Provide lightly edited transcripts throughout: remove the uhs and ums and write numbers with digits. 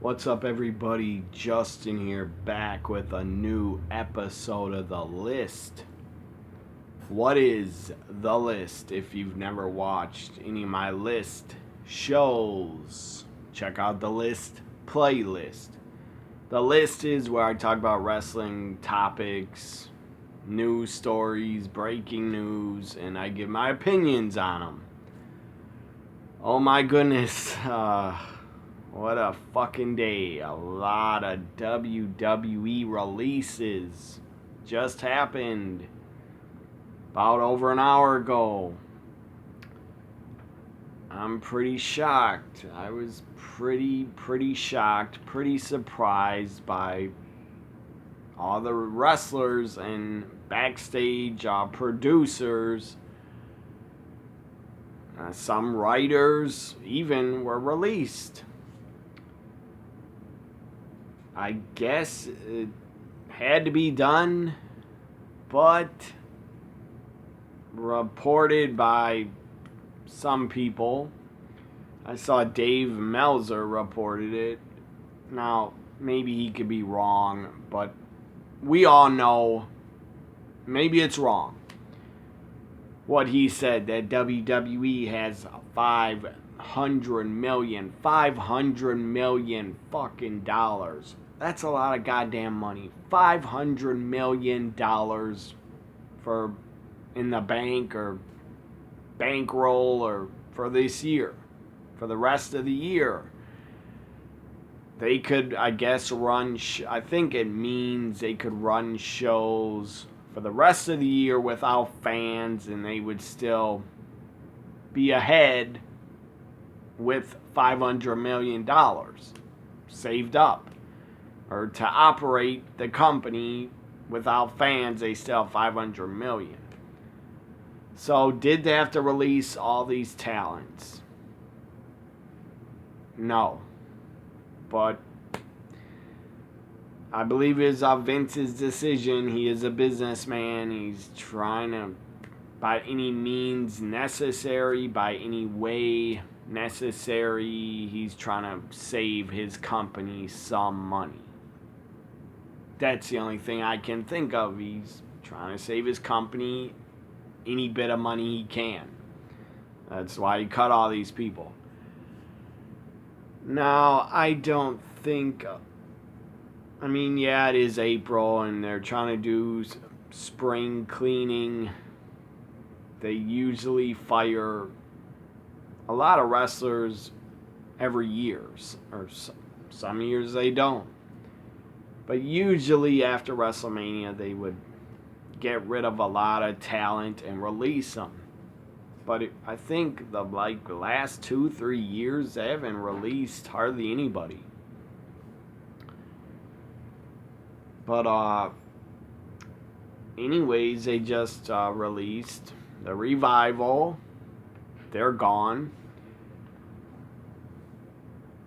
What's up, everybody? Justin here, back with a new episode of The List. What is The List? If you've never watched any of my list shows, check out The List playlist. The List is where I talk about wrestling topics, news stories, breaking news, and I give my opinions on them. Oh my goodness, what a fucking day. A lot of WWE releases just happened about over an hour ago. I'm pretty shocked. I was pretty shocked, pretty surprised by all the wrestlers and backstage producers. Some writers even were released. I guess it had to be done, but reported by some people. I saw Dave Meltzer reported it. Now, maybe he could be wrong, but we all know maybe it's wrong. What he said, that WWE has $500 million fucking dollars. That's a lot of goddamn money. $500 million for in the bank or bankroll or for this year, for the rest of the year. They could, I guess, I think it means they could run shows for the rest of the year without fans, and they would still be ahead with $500 million saved up. Or to operate the company without fans, they still have $500 million. So did they have to release all these talents? No. But I believe it's Vince's decision. He is a businessman. He's trying to, by any means necessary, by any way necessary, he's trying to save his company some money. That's the only thing I can think of. He's trying to save his company any bit of money he can. That's why he cut all these people. Now, I don't think... I mean, yeah, it is April, and they're trying to do spring cleaning. They usually fire a lot of wrestlers every year, or some years they don't. But usually after WrestleMania, they would get rid of a lot of talent and release them. But I think the last 2-3 years, they haven't released hardly anybody. But anyways, they just released the Revival. They're gone.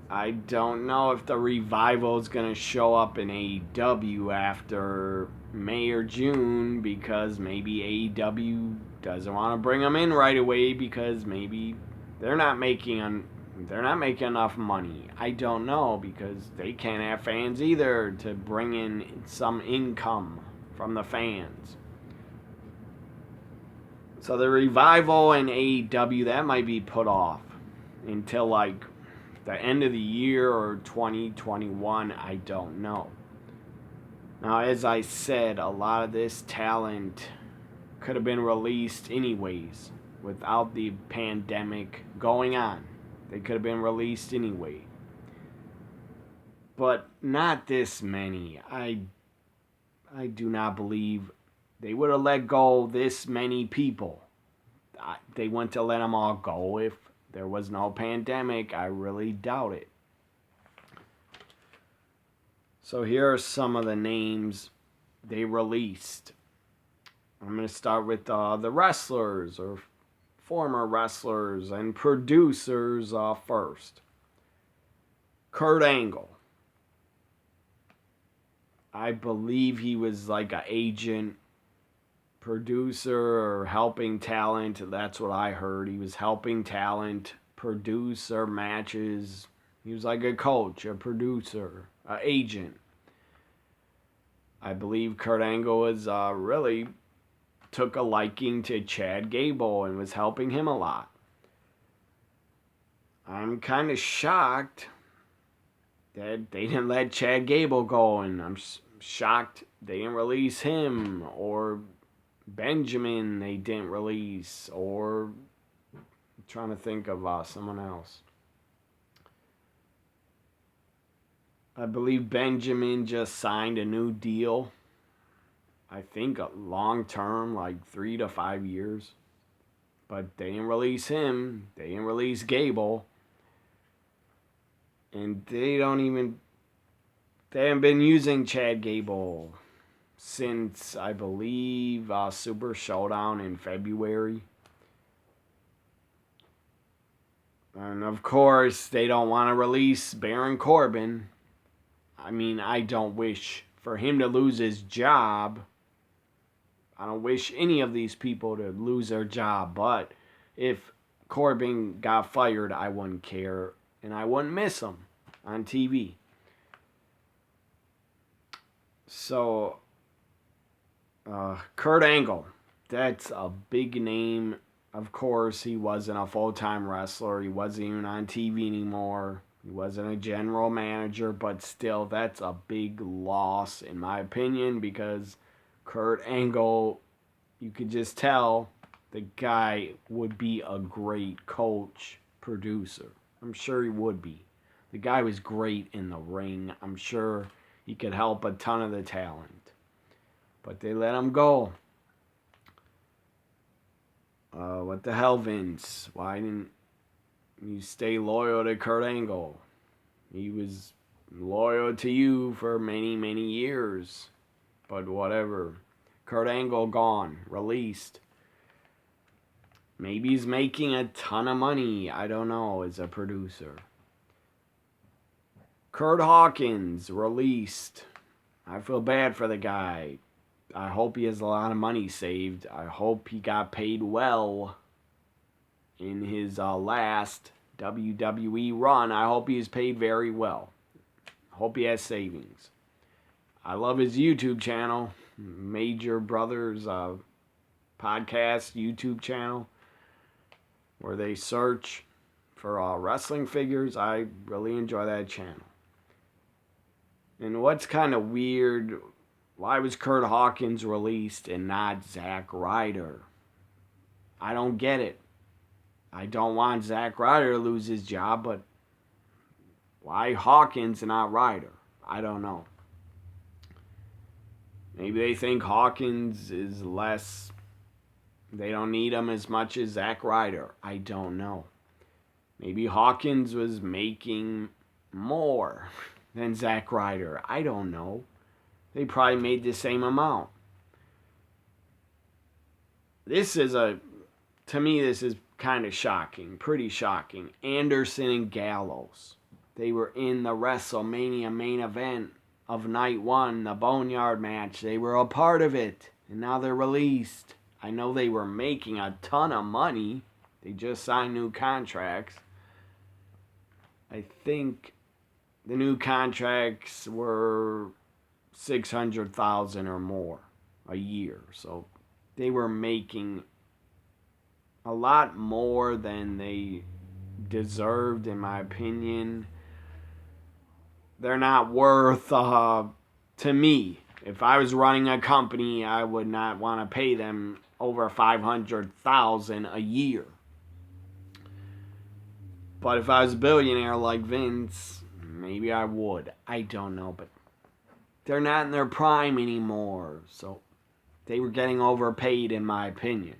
I don't know if the Revival is going to show up in AEW after May or June, because maybe AEW doesn't want to bring them in right away because maybe they're not making enough money. I don't know, because they can't have fans either to bring in some income from the fans. So the Revival and AEW, that might be put off until the end of the year or 2021, I don't know. Now, as I said, a lot of this talent could have been released anyways without the pandemic going on. They could have been released anyway. But not this many. I do not believe they would have let go this many people. They wouldn't have let them all go if there was no pandemic. I really doubt it. So here are some of the names they released. I'm going to start with the wrestlers or former wrestlers and producers first. Kurt Angle. I believe he was like an agent, producer, or helping talent. That's what I heard. He was helping talent produce their matches, He was like a coach, a producer, an agent. I believe Kurt Angle was really took a liking to Chad Gable and was helping him a lot. I'm kind of shocked that they didn't let Chad Gable go, and I'm shocked they didn't release him, or Benjamin they didn't release, or I'm trying to think of someone else. I believe Benjamin just signed a new deal. I think a long term, like 3 to 5 years. But they didn't release him. They didn't release Gable. And they haven't been using Chad Gable since, I believe, Super Showdown in February. And of course, they don't want to release Baron Corbin. I mean, I don't wish for him to lose his job. I don't wish any of these people to lose their job. But if Corbin got fired, I wouldn't care. And I wouldn't miss him on TV. So, Kurt Angle. That's a big name. Of course, he wasn't a full-time wrestler. He wasn't even on TV anymore. He wasn't a general manager, but still, that's a big loss, in my opinion, because Kurt Angle, you could just tell the guy would be a great coach, producer. I'm sure he would be. The guy was great in the ring. I'm sure he could help a ton of the talent. But they let him go. What the hell, Vince? Why didn't you stay loyal to Kurt Angle? He was loyal to you for many, many years. But whatever. Kurt Angle gone. Released. Maybe he's making a ton of money. I don't know, as a producer. Kurt Hawkins. Released. I feel bad for the guy. I hope he has a lot of money saved. I hope he got paid well in his last WWE run. I hope he is paid very well. I hope he has savings. I love his YouTube channel, Major Brothers podcast YouTube channel, where they search for wrestling figures. I really enjoy that channel. And what's kind of weird, why was Kurt Hawkins released and not Zack Ryder? I don't get it. I don't want Zack Ryder to lose his job, but why Hawkins and not Ryder? I don't know. Maybe they think Hawkins is less, they don't need him as much as Zack Ryder. I don't know. Maybe Hawkins was making more than Zack Ryder. I don't know. They probably made the same amount. To me, this is kind of shocking, pretty shocking. Anderson and Gallows. They were in the WrestleMania main event of night one, the Boneyard match. They were a part of it, and now they're released. I know they were making a ton of money. They just signed new contracts. I think the new contracts were $600,000 or more a year. So they were making a lot more than they deserved, in my opinion. They're not worth, to me, if I was running a company, I would not want to pay them over $500,000 a year. But if I was a billionaire like Vince, maybe I would. I don't know, but they're not in their prime anymore. So they were getting overpaid, in my opinion.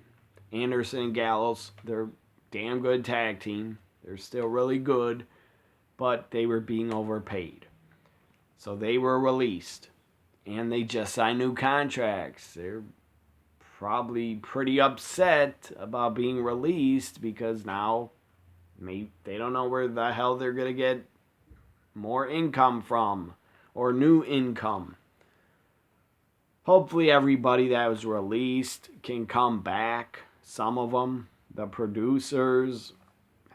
Anderson and Gallows, they're damn good tag team. They're still really good, but they were being overpaid. So they were released, and they just signed new contracts. They're probably pretty upset about being released because now they don't know where the hell they're going to get more income from or new income. Hopefully everybody that was released can come back. Some of them, the producers,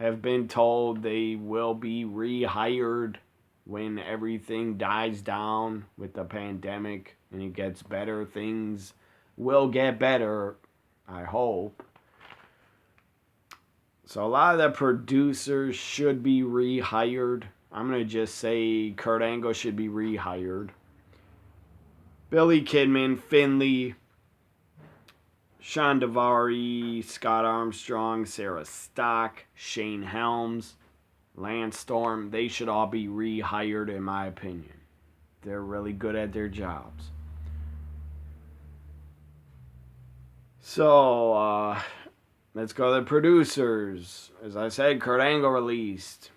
have been told they will be rehired when everything dies down with the pandemic and it gets better. Things will get better, I hope. So a lot of the producers should be rehired. I'm going to just say Kurt Angle should be rehired. Billy Kidman, Finley, Sean Daivari, Scott Armstrong, Sarah Stock, Shane Helms, Lance Storm, they should all be rehired in my opinion. They're really good at their jobs. So, let's go to the producers. As I said, Kurt Angle released.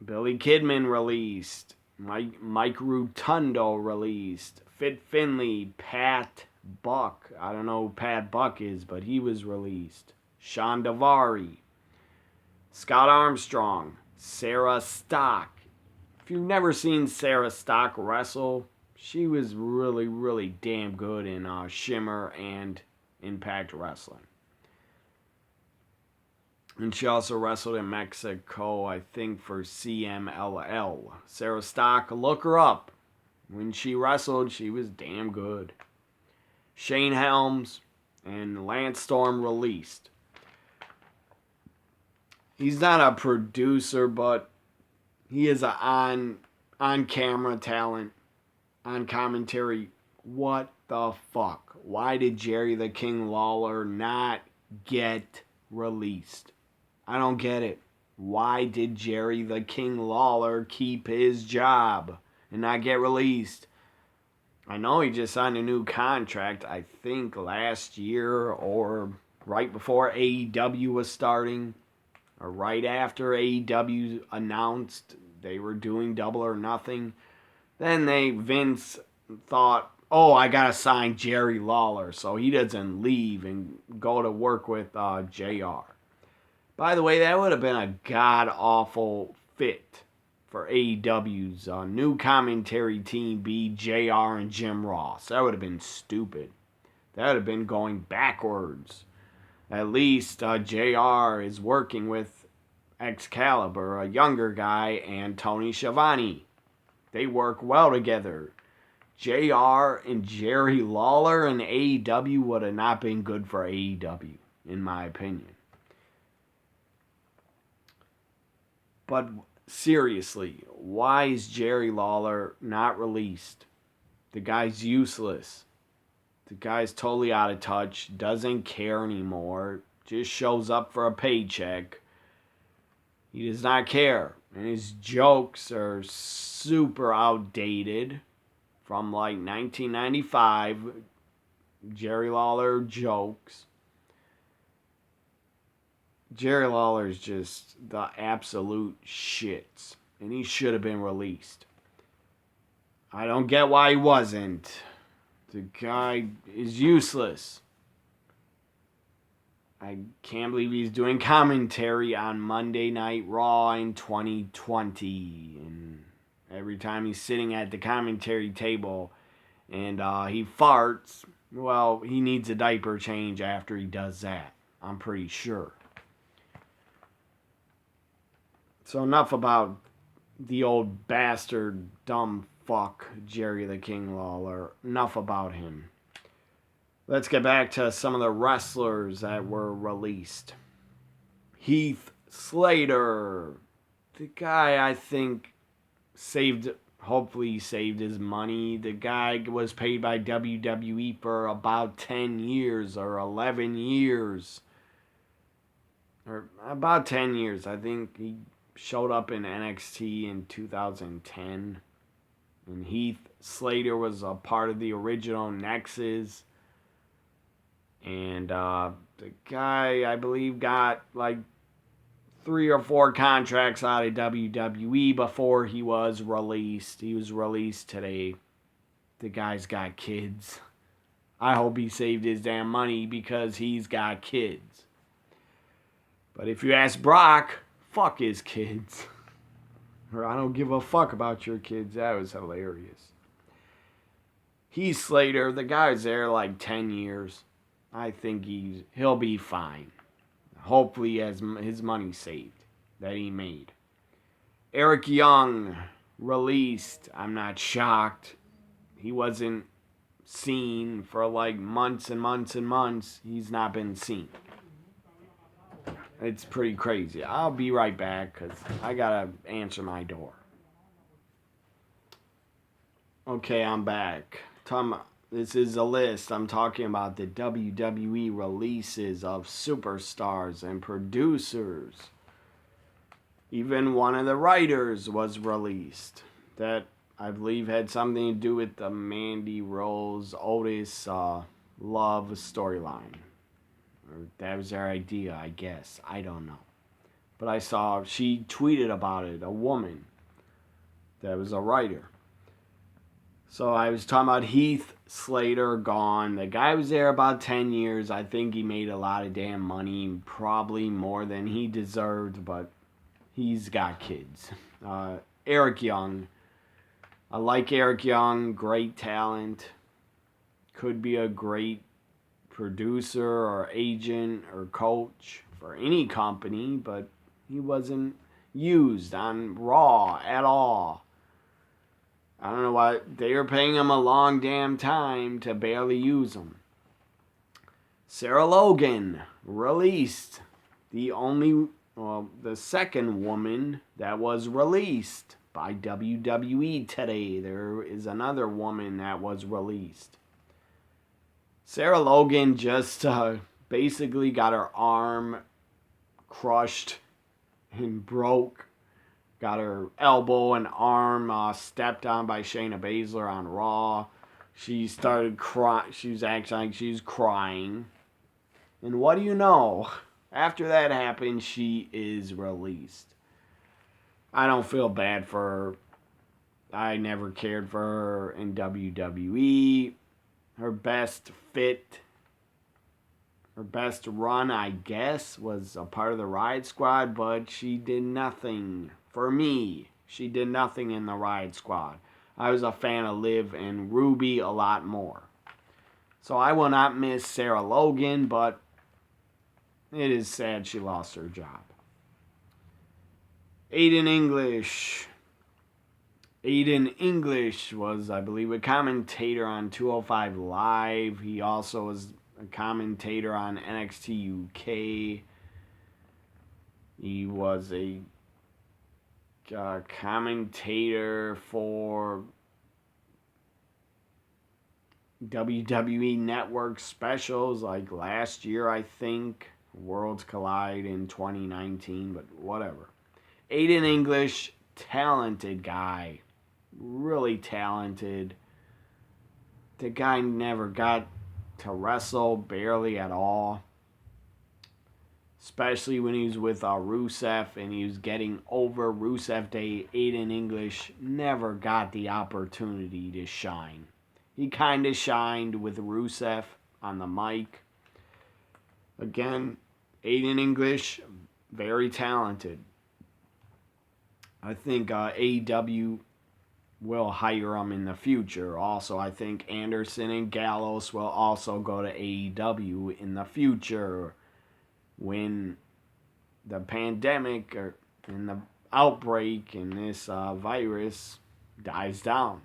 Billy Kidman released. Mike Rotundo released. Fit Finley, Pat Buck. I don't know who Pat Buck is, but he was released. Sean Daivari. Scott Armstrong. Sarah Stock. If you've never seen Sarah Stock wrestle, she was really, really damn good in Shimmer and Impact Wrestling. And she also wrestled in Mexico, I think, for CMLL. Sarah Stock, look her up. When she wrestled, she was damn good. Shane Helms and Lance Storm released. He's not a producer, but he is an on-camera talent, on commentary. What the fuck? Why did Jerry the King Lawler not get released? I don't get it. Why did Jerry the King Lawler keep his job and not get released? I know he just signed a new contract, I think last year or right before AEW was starting, or right after AEW announced they were doing Double or Nothing. Then Vince thought, oh, I gotta sign Jerry Lawler so he doesn't leave and go to work with JR. By the way, that would have been a god-awful fit for AEW's new commentary team be JR and Jim Ross. That would have been stupid. That would have been going backwards. At least JR is working with Excalibur, a younger guy, and Tony Schiavone. They work well together. JR and Jerry Lawler and AEW would have not been good for AEW, in my opinion. But seriously, why is Jerry Lawler not released? The guy's useless. The guy's totally out of touch, doesn't care anymore, just shows up for a paycheck. He does not care. And his jokes are super outdated from like 1995. Jerry Lawler jokes. Jerry Lawler's just the absolute shits. And he should have been released. I don't get why he wasn't. The guy is useless. I can't believe he's doing commentary on Monday Night Raw in 2020. And every time he's sitting at the commentary table and he farts, well, he needs a diaper change after he does that. I'm pretty sure. So enough about the old bastard, dumb fuck, Jerry the King Lawler. Enough about him. Let's get back to some of the wrestlers that were released. Heath Slater. The guy, I think, hopefully saved his money. The guy was paid by WWE for about 10 years or 11 years. Or about 10 years. I think he showed up in NXT in 2010. And Heath Slater was a part of the original Nexus. And the guy, I believe, got like 3 or 4 contracts out of WWE before he was released. He was released today. The guy's got kids. I hope he saved his damn money because he's got kids. But if you ask Brock, fuck his kids. Or I don't give a fuck about your kids. That was hilarious. Heath Slater, the guy's there like 10 years. I think he'll be fine. hopefully he has his money saved that he made. Eric Young released. I'm not shocked. He wasn't seen for like months and months and months. He's not been seen. It's pretty crazy. I'll be right back because I gotta answer my door. Okay, I'm back. This is a list. I'm talking about the WWE releases of superstars and producers. Even one of the writers was released. That, I believe, had something to do with the Mandy Rose Otis love storyline. Or that was their idea, I guess. I don't know. But I saw, she tweeted about it, a woman that was a writer. So I was talking about Heath Slater gone. The guy was there about 10 years. I think he made a lot of damn money, probably more than he deserved, but he's got kids. Eric Young. I like Eric Young, great talent. Could be a great producer or agent or coach for any company, but he wasn't used on Raw at all. I don't know why they were paying him a long damn time to barely use him. Sarah Logan released. The second woman that was released by WWE today. There is another woman that was released. Sarah Logan just basically got her arm crushed and broke. Got her elbow and arm stepped on by Shayna Baszler on Raw. She started crying. She was acting like she was crying. And what do you know? After that happened, she is released. I don't feel bad for her. I never cared for her in WWE. Her best run, I guess, was a part of the Riot Squad, but she did nothing. For me, she did nothing in the Riot Squad. I was a fan of Liv and Ruby a lot more. So I will not miss Sarah Logan, but it is sad she lost her job. Aiden English was, I believe, a commentator on 205 Live. He also was a commentator on NXT UK. He was a commentator for WWE Network specials like last year, I think. Worlds Collide in 2019, but whatever. Aiden English, talented guy. Really talented. The guy never got to wrestle, barely at all. Especially when he was with Rusev and he was getting over Rusev Day. Aiden English never got the opportunity to shine. He kind of shined with Rusev on the mic. Again, Aiden English, very talented. I think AEW will hire him in the future. Also, I think Anderson and Gallows will also go to AEW in the future when the pandemic and the outbreak and this virus dies down.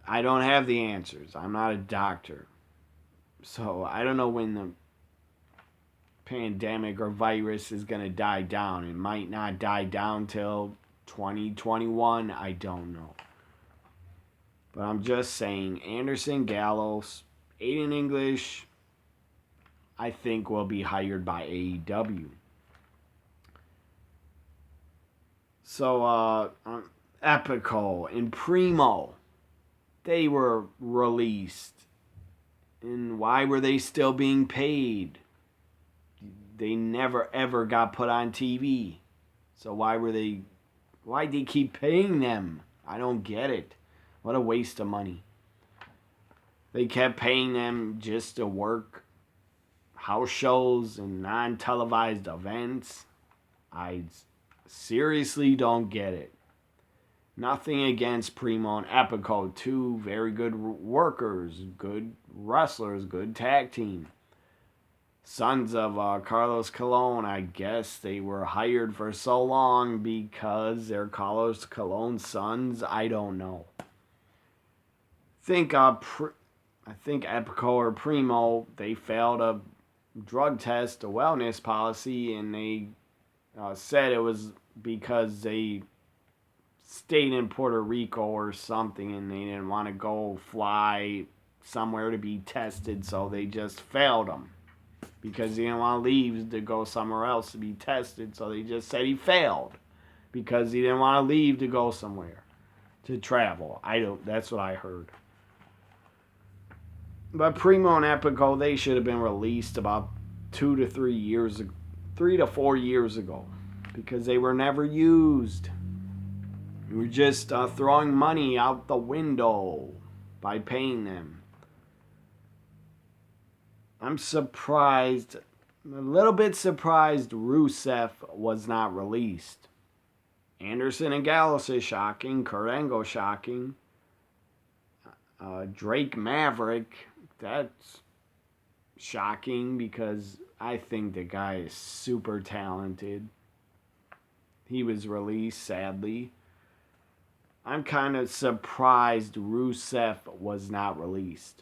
I don't have the answers. I'm not a doctor. So I don't know when the pandemic or virus is going to die down. It might not die down till 2021. I don't know. But I'm just saying, Anderson, Gallows, Aiden English, I think will be hired by AEW. So, Epico and Primo, they were released. And why were they still being paid? They never ever got put on TV. So why'd they keep paying them? I don't get it. What a waste of money. They kept paying them just to work house shows and non-televised events. I seriously don't get it. Nothing against Primo and Epico, two very good workers, good wrestlers, good tag team. sons of Carlos Colon. I guess they were hired for so long because they're Carlos Colon's sons. I don't know. I think Epico or Primo, they failed a drug test, a wellness policy, and they said it was because they stayed in Puerto Rico or something and they didn't want to go fly somewhere to be tested, so they just failed him because he didn't want to leave to go somewhere else to be tested, so they just said he failed because he didn't want to leave to go somewhere to travel. That's what I heard. But Primo and Epico, they should have been released about 3 to 4 years ago, because they were never used. We were just throwing money out the window by paying them. I'm surprised, a little bit surprised Rusev was not released. Anderson and Gallus is shocking. Kurt Angle shocking. Drake Maverick, that's shocking because I think the guy is super talented. He was released, sadly. I'm kind of surprised Rusev was not released.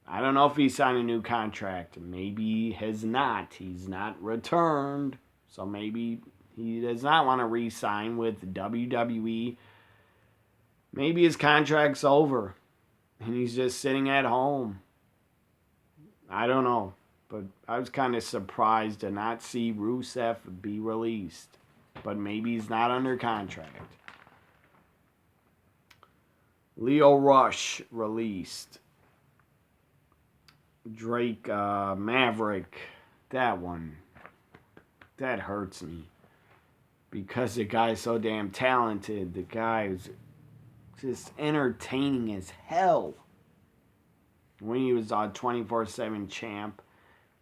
I don't know if he signed a new contract. Maybe he has not. He's not returned. So maybe he does not want to re-sign with WWE. Maybe his contract's over and he's just sitting at home. I don't know. But I was kind of surprised to not see Rusev be released. But maybe he's not under contract. Leo Rush released. Drake Maverick, that one, that hurts me. Because the guy's so damn talented. The guy is just entertaining as hell. When he was on 24/7 champ,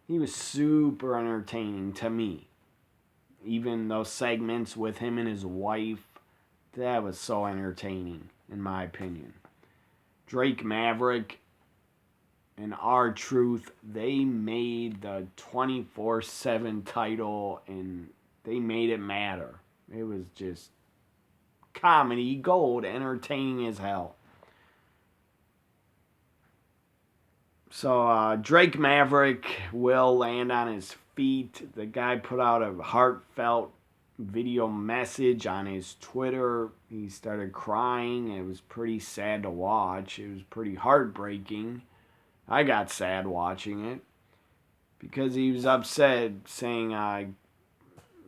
he was super entertaining to me. Even those segments with him and his wife, that was so entertaining, in my opinion. Drake Maverick and R-Truth, they made the 24/7 title and they made it matter. It was just comedy gold, entertaining as hell. So Drake Maverick will land on his feet. The guy put out a heartfelt video message on his Twitter. He started crying. It was pretty sad to watch. It was pretty heartbreaking. I got sad watching it because he was upset, saying a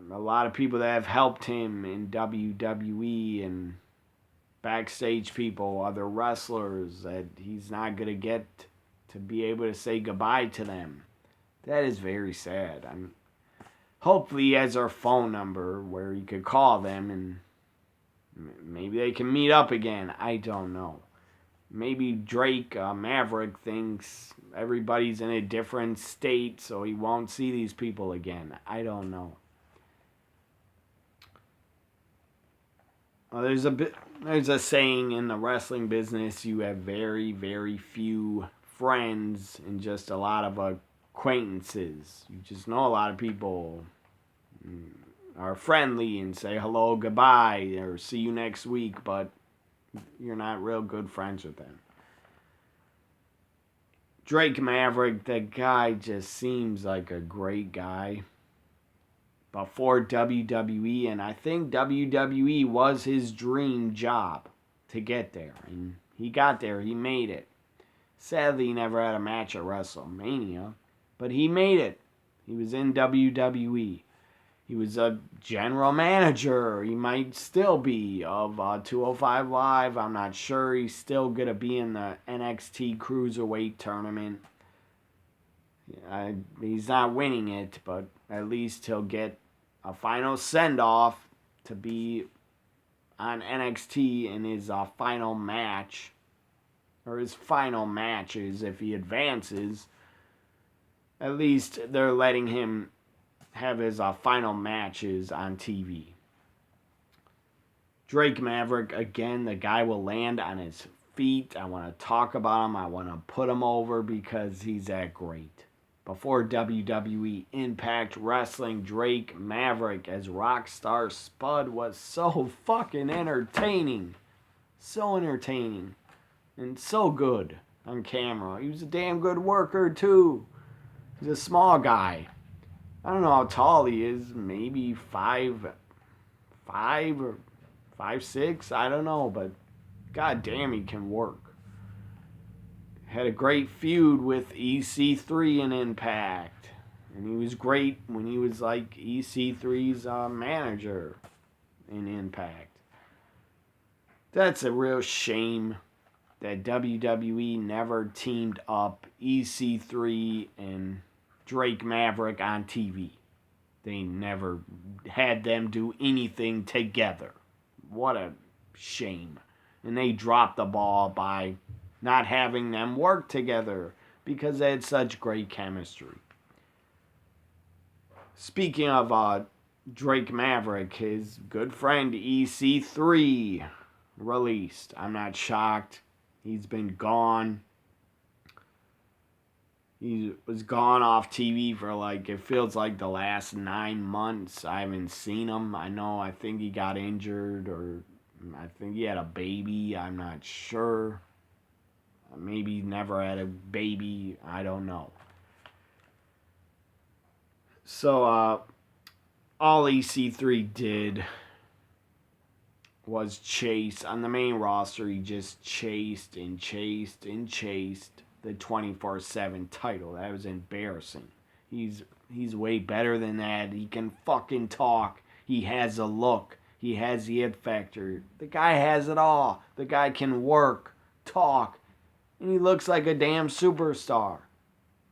lot of people that have helped him in WWE and backstage people, other wrestlers, that he's not going to get to be able to say goodbye to them. That is very sad. Hopefully he has our phone number where he could call them and maybe they can meet up again. I don't know. Maybe Drake Maverick thinks everybody's in a different state, so he won't see these people again. I don't know. There's a saying in the wrestling business: you have very, very few friends and just a lot of acquaintances. You just know a lot of people are friendly and say hello, goodbye, or see you next week, but you're not real good friends with them. Drake Maverick, the guy just seems like a great guy. Before WWE, and I think WWE was his dream job to get there. And he got there, he made it. Sadly, he never had a match at WrestleMania, but he made it. He was in WWE. He was a general manager. He might still be of 205 Live. I'm not sure. He's still going to be in the NXT Cruiserweight tournament. He's not winning it, but at least he'll get a final send-off to be on NXT in his final match. Or his final matches if he advances. At least they're letting him have his final matches on TV. Drake Maverick, again, the guy will land on his feet. I want to talk about him. I want to put him over because he's that great. before WWE Impact Wrestling, Drake Maverick as Rockstar Spud was so fucking entertaining. So entertaining. And so good on camera. He was a damn good worker, too. He's a small guy. I don't know how tall he is. Maybe 5'5" or 5'6". I don't know. But god damn, he can work. Had a great feud with EC3 in Impact. And he was great when he was like EC3's manager in Impact. That's a real shame that WWE never teamed up EC3 and Drake Maverick on TV. They never had them do anything together. What a shame. And they dropped the ball by not having them work together because they had such great chemistry. Speaking of Drake Maverick, his good friend EC3 released. I'm not shocked. He's been gone. He was gone off TV for it feels like the last 9 months. I haven't seen him. I think he got injured, or I think he had a baby. I'm not sure. Maybe he never had a baby. I don't know. So, all EC3 did was chase. On the main roster, he just chased and chased and chased the 24/7 title. That was embarrassing. He's way better than that. He can fucking talk. He has a look. He has the it factor. The guy has it all. The guy can work, talk, and he looks like a damn superstar.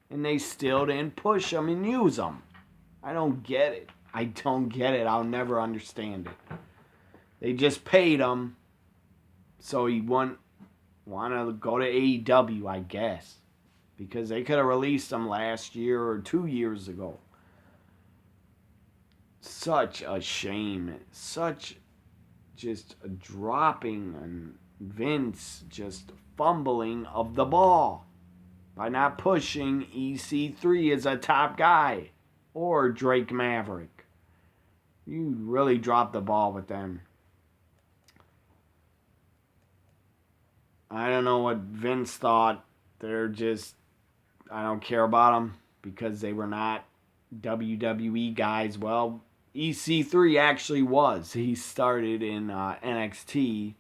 And they still didn't push him and use him. I don't get it. I don't get it. I'll never understand it. They just paid him so he wouldn't want to go to AEW, I guess. Because they could have released him last year or 2 years ago. Such a shame. Such just a dropping and Vince just fumbling of the ball by not pushing EC3 as a top guy or Drake Maverick. You really dropped the ball with them. I don't know what Vince thought. They're just, I don't care about them because they were not WWE guys. Well, EC3 actually was. He started in NXT.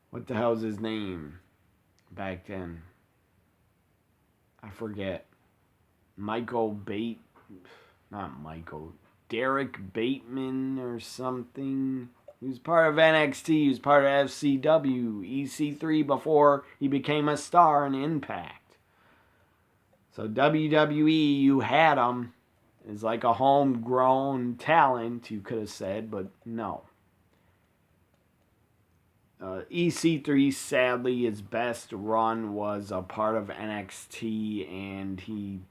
What the hell's his name back then? I forget. Derek Bateman or something. He was part of NXT. He was part of FCW. EC3 before he became a star in Impact. So WWE, you had him as like a homegrown talent, you could have said, but no. EC3, sadly, his best run was a part of NXT, and he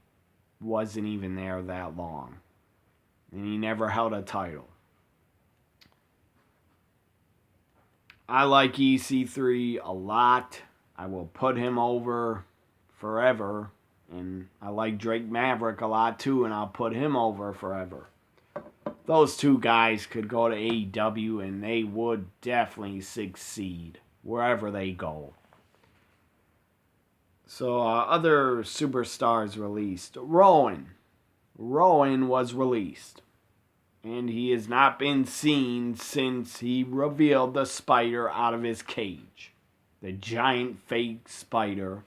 wasn't even there that long. And he never held a title. I like EC3 a lot. I will put him over forever. And I like Drake Maverick a lot too, and I'll put him over forever. Those two guys could go to AEW and they would definitely succeed wherever they go. So other superstars released. Rowan was released. And he has not been seen since he revealed the spider out of his cage. The giant fake spider.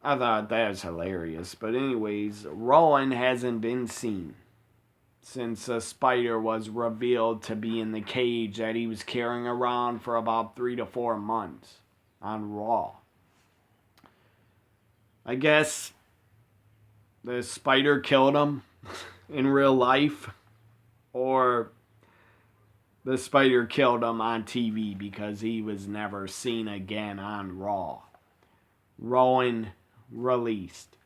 I thought that was hilarious. But anyways, Rowan hasn't been seen since the spider was revealed to be in the cage that he was carrying around for about 3 to 4 months on Raw. I guess the spider killed him in real life, or the spider killed him on TV because he was never seen again on Raw. Rowan released.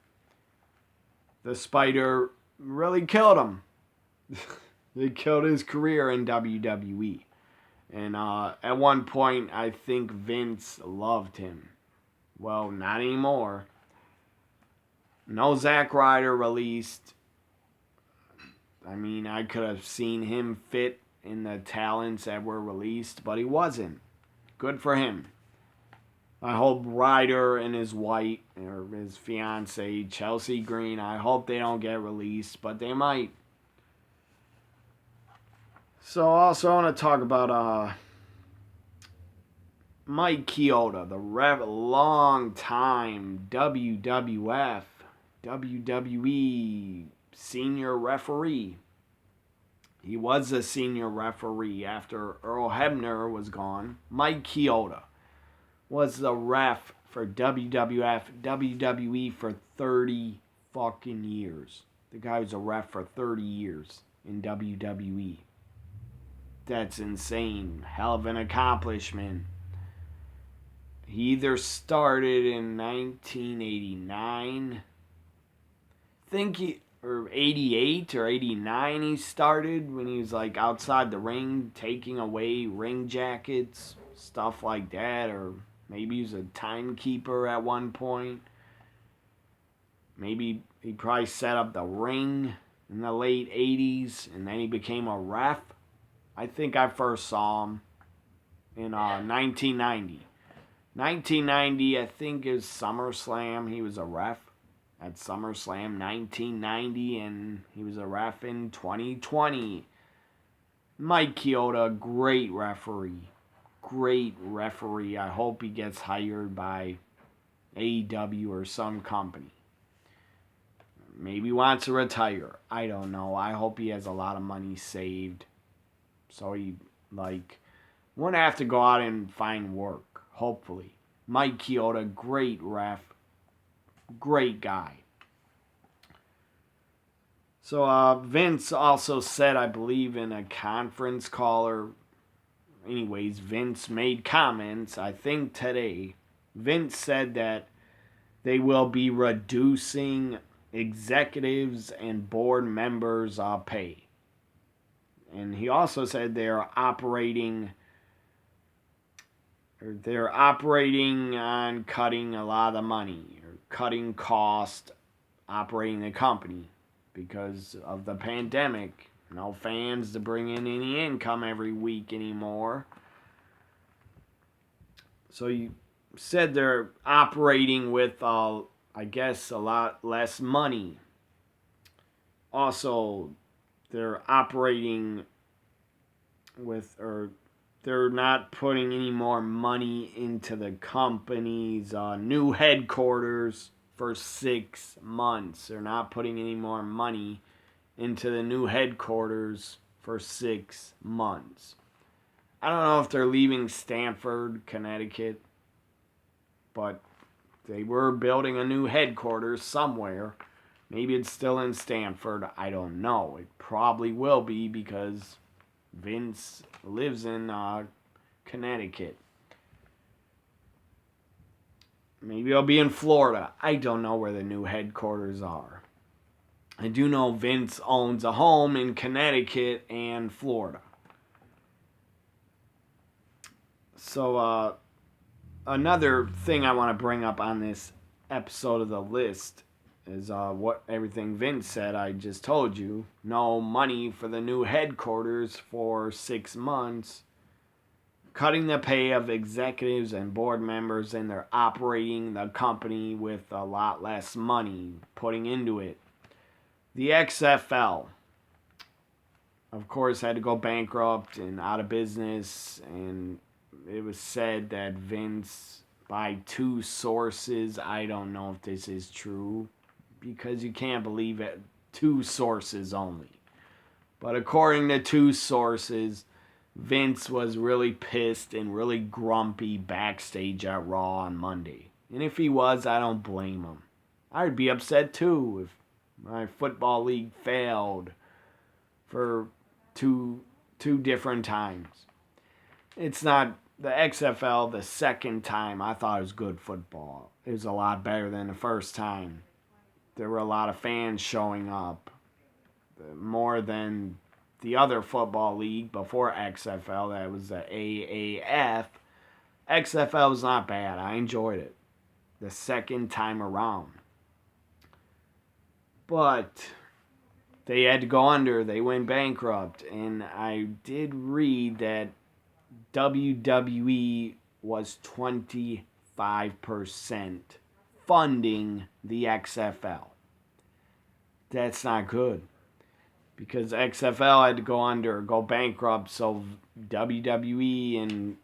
The spider really killed him. It killed his career in WWE. And at one point, I think Vince loved him. Well, not anymore. No Zack Ryder released. I mean, I could have seen him fit in the talents that were released, but he wasn't. Good for him. I hope Ryder and his wife, or his fiancee, Chelsea Green, I hope they don't get released, but they might. So also I want to talk about Mike Chioda, the long time WWF, WWE senior referee. He was a senior referee after Earl Hebner was gone. Mike Chioda was the ref for WWF, WWE for 30 fucking years. The guy was a ref for 30 years in WWE. That's insane. Hell of an accomplishment. He either started in 1989, or 88 or 89 he started, when he was like outside the ring taking away ring jackets, stuff like that, or maybe he was a timekeeper at one point. Maybe he probably set up the ring in the late 80s and then he became a ref. I think I first saw him in 1990. 1990, I think, is SummerSlam. He was a ref at SummerSlam 1990, and he was a ref in 2020. Mike Chioda, great referee. Great referee. I hope he gets hired by AEW or some company. Maybe wants to retire. I don't know. I hope he has a lot of money saved, so he, won't have to go out and find work, hopefully. Mike Chioda, great ref, great guy. So Vince also said, I believe in a conference call, or anyways, Vince made comments, I think today. Vince said that they will be reducing executives and board members' pay. And he also said they're operating on cutting a lot of the money, or cutting cost operating the company because of the pandemic. No fans to bring in any income every week anymore. So you said they're operating with, I guess, a lot less money. Also, they're operating with, or they're not putting any more money into the company's new headquarters for 6 months. They're not putting any more money into the new headquarters for 6 months. I don't know if they're leaving Stamford, Connecticut, but they were building a new headquarters somewhere. Maybe it's still in Stamford. I don't know. It probably will be because Vince lives in Connecticut. Maybe it'll be in Florida. I don't know where the new headquarters are. I do know Vince owns a home in Connecticut and Florida. So another thing I want to bring up on this episode of the list is what everything Vince said I just told you. No money for the new headquarters for 6 months. Cutting the pay of executives and board members, and they're operating the company with a lot less money putting into it. The XFL, of course, had to go bankrupt and out of business, and it was said that Vince, by 2 sources, I don't know if this is true, because you can't believe it, 2 sources only. But according to 2 sources, Vince was really pissed and really grumpy backstage at Raw on Monday. And if he was, I don't blame him. I'd be upset too if my football league failed for two different times. It's not the XFL the second time. I thought it was good football. It was a lot better than the first time. There were a lot of fans showing up. More than the other football league before XFL, that was the AAF. XFL was not bad. I enjoyed it the second time around. But they had to go under. They went bankrupt. And I did read that WWE was 25% funding the XFL. That's not good. Because XFL had to go under, go bankrupt, so WWE and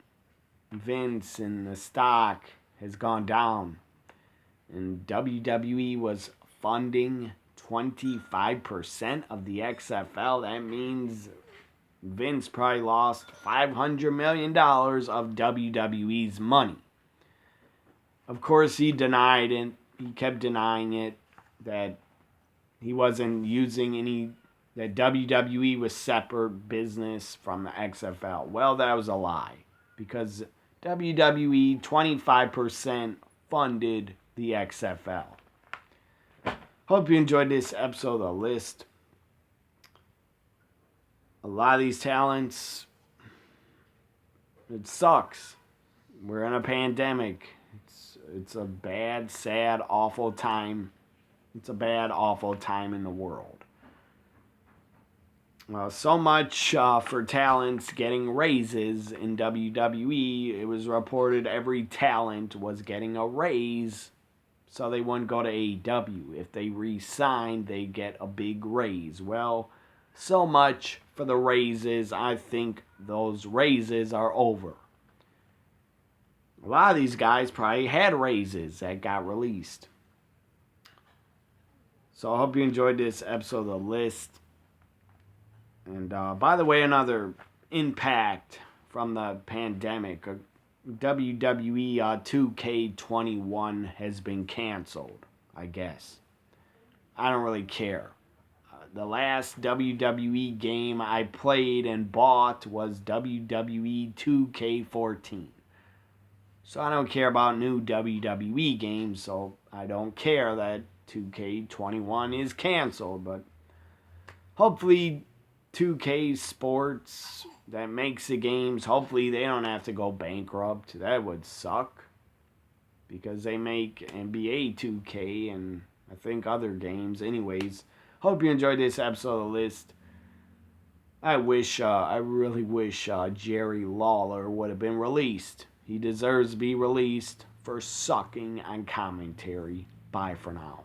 Vince and the stock has gone down. And WWE was funding 25% of the XFL. That means Vince probably lost $500 million of WWE's money. Of course, he denied it. He kept denying it, that he wasn't using any, that WWE was separate business from the XFL. Well, that was a lie, because WWE 25% funded the XFL. Hope you enjoyed this episode of The List. A lot of these talents, it sucks. We're in a pandemic. It's a bad, sad, awful time. It's a bad, awful time in the world. So much for talents getting raises in WWE. It was reported every talent was getting a raise, so they wouldn't go to AEW. If they re-signed, they get a big raise. Well, so much for the raises. I think those raises are over. A lot of these guys probably had raises that got released. So I hope you enjoyed this episode of The List. And by the way, another impact from the pandemic, WWE 2K21 has been canceled, I guess. I don't really care. The last WWE game I played and bought was WWE 2K14. So I don't care about new WWE games, so I don't care that 2K21 is canceled. But hopefully 2K Sports that makes the games, hopefully they don't have to go bankrupt. That would suck, because they make NBA 2K and I think other games. Anyways, hope you enjoyed this episode of The List. I really wish Jerry Lawler would have been released. He deserves to be released for sucking on commentary. Bye for now.